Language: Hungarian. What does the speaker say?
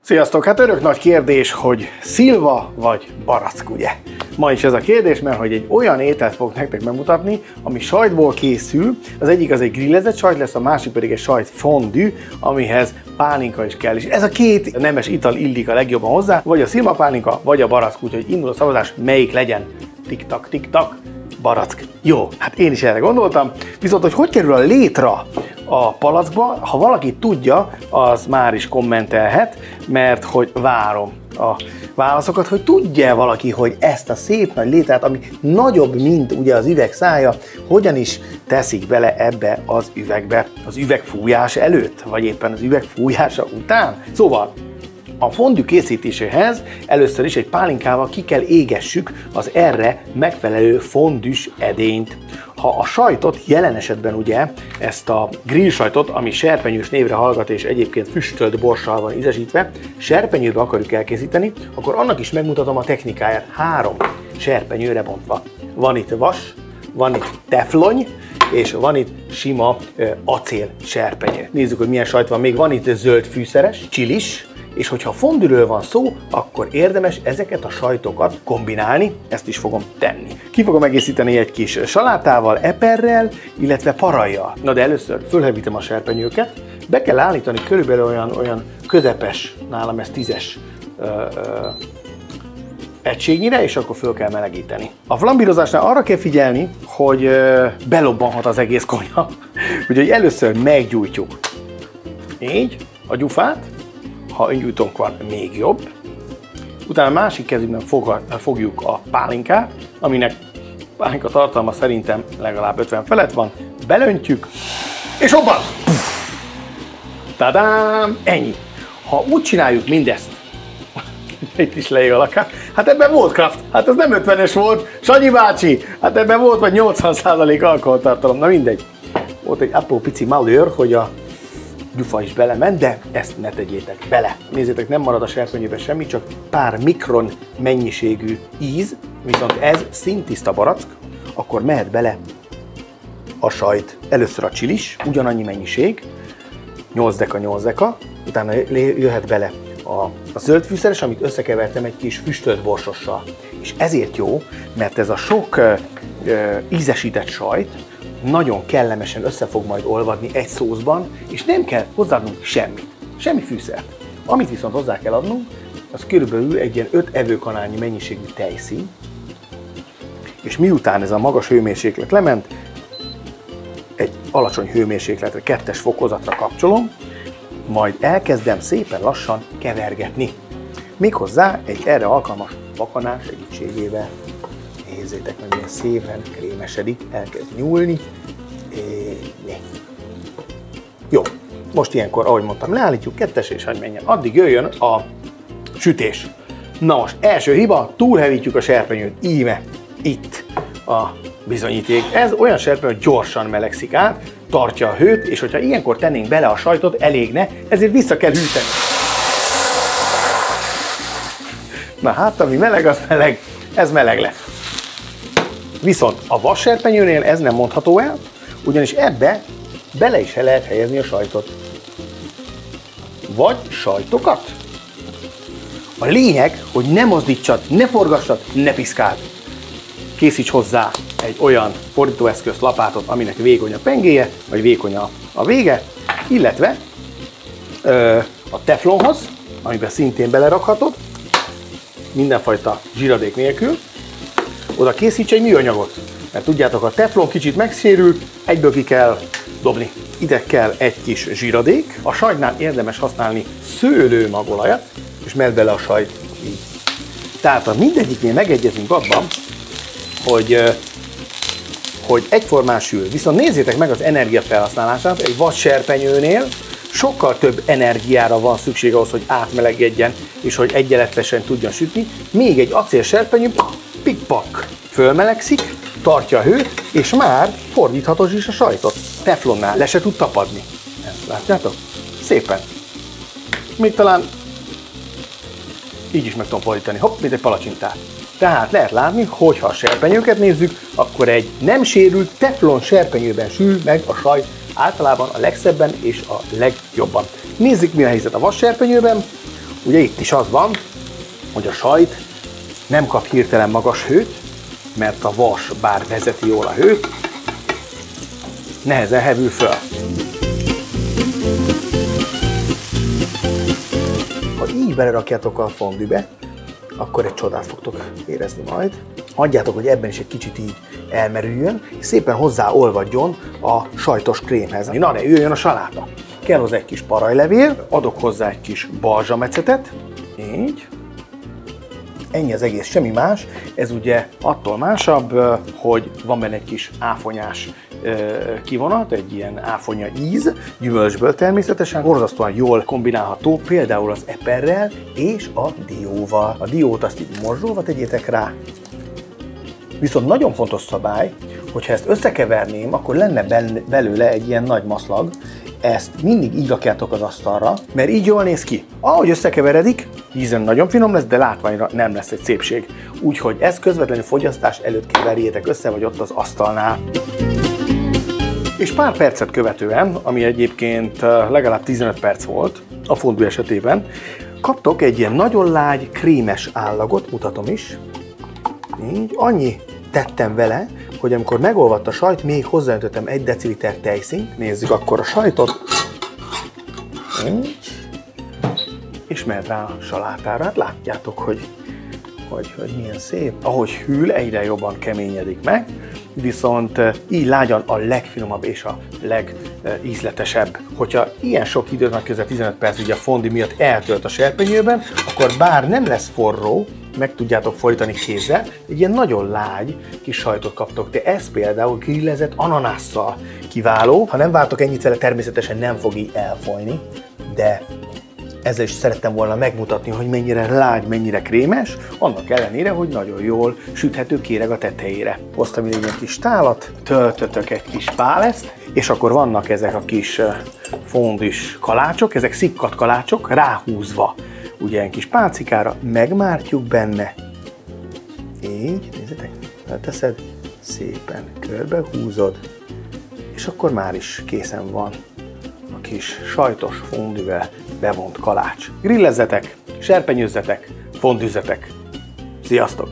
Sziasztok! Hát örök nagy kérdés, hogy szilva vagy barack, ugye? Ma is ez a kérdés, mert hogy egy olyan ételt fogok nektek bemutatni, ami sajtból készül. Az egyik az egy grillezett sajt lesz, a másik pedig egy sajt fondue, amihez pálinka is kell. És ez a két nemes ital illik a legjobban hozzá, vagy a szilva pálinka, vagy a barack, úgyhogy indul a szavazás, melyik legyen. Tik-tak, tik-tak, barack. Jó, hát én is erre gondoltam. Viszont, hogy kerül a létra a palackba, ha valaki tudja, az már is kommentelhet, mert hogy várom a válaszokat, hogy tudja valaki, hogy ezt a szép nagy létrát, ami nagyobb, mint ugye az üveg szája, hogyan is teszik bele ebbe az üvegbe az üveg fújás előtt, vagy éppen az üveg fújása után. Szóval a fondue készítéséhez először is egy pálinkával ki kell égessük az erre megfelelő fondüs edényt. Ha a sajtot, jelen esetben ugye ezt a grill sajtot, ami serpenyős névre hallgat és egyébként füstölt borssal van ízesítve, serpenyőbe akarjuk elkészíteni, akkor annak is megmutatom a technikáját 3 serpenyőre bontva. Van itt vas, van itt teflony, és van itt sima acél serpenyő. Nézzük, hogy milyen sajt van még. Van itt zöld fűszeres, csilis, és hogyha fondűről van szó, akkor érdemes ezeket a sajtokat kombinálni, ezt is fogom tenni. Ki fogom egészíteni egy kis salátával, eperrel, illetve parajjal. Na de először fölhevítem a serpenyőket, be kell állítani körülbelül olyan közepes, nálam ez 10-es egységnyire, és akkor föl kell melegíteni. A flambírozásnál arra kell figyelni, hogy belobbanhat az egész konyha. Úgyhogy először meggyújtjuk így a gyufát, ha öngyújtónk van, még jobb. Utána a másik kezünkben fogjuk a pálinkát, aminek pálinka tartalma szerintem legalább 50 felett van. Belöntjük, és hoppa! Tadám! Ennyi. Ha úgy csináljuk mindezt, itt is leég a lakás. Hát ebben volt kraft, hát ez nem 50-es volt, Sanyi bácsi, hát ebben volt vagy 80% alkoholtartalom, na mindegy. Volt egy apró pici malőr, hogy a gyufa is belement, de ezt ne tegyétek bele. Nézzétek, nem marad a serpenyőben semmi, csak pár mikron mennyiségű íz, viszont ez színtiszta barack, akkor mehet bele a sajt. Először a csilis, ugyanannyi mennyiség, 8 deka, utána jöhet bele a zöld fűszeres, amit összekevertem egy kis füstölt borsossal. És ezért jó, mert ez a sok ízesített sajt nagyon kellemesen össze fog majd olvadni egy szószban, és nem kell hozzáadnunk semmit, semmi fűszert. Amit viszont hozzá kell adnunk, az körülbelül egy ilyen 5 evőkanálnyi mennyiségű tejszín, és miután ez a magas hőmérséklet lement, egy alacsony hőmérsékletre, 2-es fokozatra kapcsolom, majd elkezdem szépen lassan kevergetni. Méghozzá egy erre alkalmas vakanás segítségével. Nézzétek meg, milyen szépen krémesedik, elkezd nyúlni. Jó, most ilyenkor, ahogy mondtam, leállítjuk 2-es és hagyj menjen. Addig jöjjön a sütés. Na most, első hiba, túlhevítjük a serpenyőt. Íme, itt a bizonyíték. Ez olyan serpenyő, hogy gyorsan melegszik át, tartja a hőt, és hogyha ilyenkor tennénk bele a sajtot, elégne, ezért vissza kell hűteni. Na hát, ami meleg, az meleg, ez meleg lesz. Viszont a vas serpenyőnél ez nem mondható el, ugyanis ebbe bele is lehet helyezni a sajtot. Vagy sajtokat. A lényeg, hogy ne mozdítsad, ne forgassad, ne piszkáld. Készíts hozzá egy olyan fordítóeszközt, lapátot, aminek vékony a pengéje, vagy vékony a vége, illetve a teflonhoz, amiben szintén belerakhatod, mindenfajta zsiradék nélkül, oda készíts egy műanyagot, mert tudjátok, a teflon kicsit megsérül, egyből ki kell dobni. Ide kell egy kis zsiradék, a sajtnál érdemes használni szőlőmagolajat, és merd bele a sajt így. Tehát a mindegyiknél megegyezünk abban, hogy egyformán sül. Viszont nézzétek meg az energiafelhasználását, egy vas serpenyőnél sokkal több energiára van szükség ahhoz, hogy átmelegedjen, és hogy egyenletesen tudjon sütni, még egy acél serpenyő pikpak fölmelegszik, tartja a hőt, és már fordíthatod is a sajtot. Teflonnál le se tud tapadni. Ezt látjátok? Szépen. Még talán így is meg tudom fordítani. Hopp, mint egy palacsintát. Tehát lehet látni, hogy ha a serpenyőket nézzük, akkor egy nem sérült teflon serpenyőben sül meg a sajt általában a legszebben és a legjobban. Nézzük, mi a helyzet a vas serpenyőben. Ugye itt is az van, hogy a sajt nem kap hirtelen magas hőt, mert a vas bár vezeti jól a hőt, nehezen hevül föl. Ha így belerakjátok a fondűbe, akkor egy csodát fogtok érezni majd. Hagyjátok, hogy ebben is egy kicsit így elmerüljön, és szépen hozzáolvadjon a sajtos krémhez. Na ne, jöjjön a saláta. Kell hozzá egy kis parajlevél, adok hozzá egy kis balzsamecetet, így. Ennyi az egész, semmi más. Ez ugye attól másabb, hogy van benne egy kis áfonyás kivonat, egy ilyen áfonya íz, gyümölcsből természetesen, borzasztóan jól kombinálható, például az eperrel és a dióval. A diót azt így morzsolva tegyétek rá. Viszont nagyon fontos szabály, hogyha ezt összekeverném, akkor lenne belőle egy ilyen nagy maszlag. Ezt mindig így rakjátok az asztalra, mert így jól néz ki. Ahogy összekeveredik, ízen nagyon finom lesz, de látványra nem lesz egy szépség. Úgyhogy ezt közvetlenül fogyasztás előtt keverjétek össze, vagy ott az asztalnál. És pár percet követően, ami egyébként legalább 15 perc volt a fondue esetében, kaptok egy ilyen nagyon lágy, krémes állagot, mutatom is. Így, annyi tettem vele, hogy amikor megolvadt a sajt, még hozzáöntöttem 1 deciliter tejszínt. Nézzük akkor a sajtot. Így. És mehet rá a salátára. Hát látjátok, hogy milyen szép. Ahogy hűl, egyre jobban keményedik meg, viszont így lágyan a legfinomabb és a legízletesebb. Hogyha ilyen sok időt, meg közel 15 perc ugye a fondi miatt eltölt a serpenyőben, akkor bár nem lesz forró, meg tudjátok fordítani kézzel, egy ilyen nagyon lágy kis sajtot kaptok. De ez például grillezett ananásszal kiváló. Ha nem vártok ennyit vele, természetesen nem fog így elfolyni, de ezzel is szerettem volna megmutatni, hogy mennyire lágy, mennyire krémes, annak ellenére, hogy nagyon jól süthető kéreg a tetejére. Hoztam ide egy kis tálat, töltötök egy kis páleszt, és akkor vannak ezek a kis fondűs kalácsok, ezek szikkat kalácsok, ráhúzva ugye egy kis pálcikára, megmártjuk benne. Így, nézzétek, felteszed, szépen körbehúzod, és akkor már is készen van a kis sajtos fondűvel bevont kalács. Grillezzetek, serpenyőzzetek, fondűzzetek. Sziasztok!